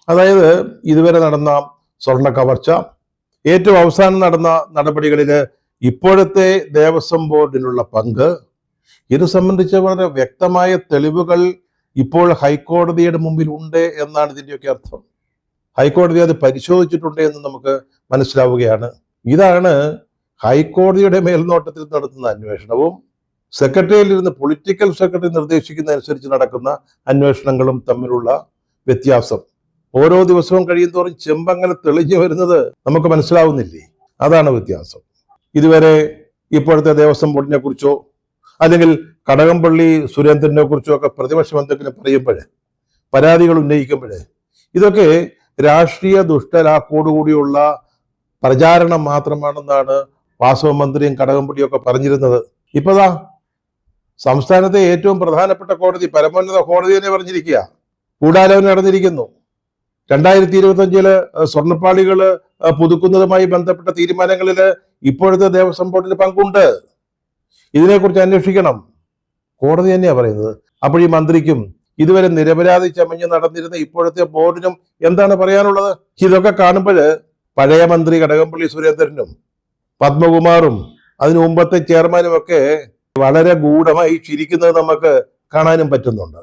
അതായത് ഇതുവരെ നടന്ന സ്വർണ്ണ കവർച്ച, ഏറ്റവും അവസാനം നടന്ന നടപടികളിൽ ഇപ്പോഴത്തെ ദേവസ്വം ബോർഡിനുള്ള പങ്ക്, ഇത് സംബന്ധിച്ച് വളരെ വ്യക്തമായ തെളിവുകൾ ഇപ്പോൾ ഹൈക്കോടതിയുടെ മുമ്പിൽ ഉണ്ട് എന്നാണ് ഇതിൻ്റെയൊക്കെ അർത്ഥം. ഹൈക്കോടതി അത് പരിശോധിച്ചിട്ടുണ്ട് എന്ന് നമുക്ക് മനസ്സിലാവുകയാണ്. ഇതാണ് ഹൈക്കോടതിയുടെ മേൽനോട്ടത്തിൽ നടത്തുന്ന അന്വേഷണവും സെക്രട്ടറിയിൽ ഇരുന്ന് പൊളിറ്റിക്കൽ സെക്രട്ടറി നിർദ്ദേശിക്കുന്ന അനുസരിച്ച് നടക്കുന്ന അന്വേഷണങ്ങളും തമ്മിലുള്ള വ്യത്യാസം. ഓരോ ദിവസവും കഴിയുന്തോറും ചെമ്പങ്ങനെ തെളിഞ്ഞു വരുന്നത് നമുക്ക് മനസ്സിലാവുന്നില്ലേ? അതാണ് വ്യത്യാസം. ഇതുവരെ ഇപ്പോഴത്തെ ദേവസ്വം ബോർഡിനെ കുറിച്ചോ അല്ലെങ്കിൽ കടകംപള്ളി സുരേന്ദ്രനെ കുറിച്ചോ ഒക്കെ പ്രതിപക്ഷം എന്തെങ്കിലും പറയുമ്പോൾ, പരാതികൾ ഉന്നയിക്കുമ്പോൾ, ഇതൊക്കെ രാഷ്ട്രീയ ദുഷ്ടലാക്കോടുകൂടിയുള്ള പ്രചാരണം മാത്രമാണെന്നാണ് വാസവ മന്ത്രിയും കടകംപള്ളിയും ഒക്കെ പറഞ്ഞിരുന്നത്. ഇപ്പതാ സംസ്ഥാനത്തെ ഏറ്റവും പ്രധാനപ്പെട്ട കോടതി, പരമോന്നത കോടതി തന്നെ പറഞ്ഞിരിക്കുക, ഗൂഢാലോചന നടന്നിരിക്കുന്നു. 2025 സ്വർണ്ണപ്പാളികൾ പുതുക്കുന്നതുമായി ബന്ധപ്പെട്ട തീരുമാനങ്ങളിൽ ഇപ്പോഴത്തെ ദേവസ്വം ബോർഡിന് പങ്കുണ്ട്. ഇതിനെക്കുറിച്ച് അന്വേഷിക്കണം, കോടതി തന്നെയാണ് പറയുന്നത്. അപ്പോൾ ഈ മന്ത്രിക്കും ഇതുവരെ നിരപരാധി ചമഞ്ഞ് നടന്നിരുന്ന ഇപ്പോഴത്തെ ബോർഡിനും എന്താണ് പറയാനുള്ളത്? ഇതൊക്കെ കാണുമ്പോൾ പഴയ മന്ത്രി കടകംപള്ളി സുരേന്ദ്രനും പത്മകുമാറും അതിനു മുമ്പത്തെ ചെയർമാനും ഒക്കെ വളരെ ഗൂഢമായി ചിരിക്കുന്നത് നമുക്ക് കാണാനും പറ്റുന്നുണ്ട്.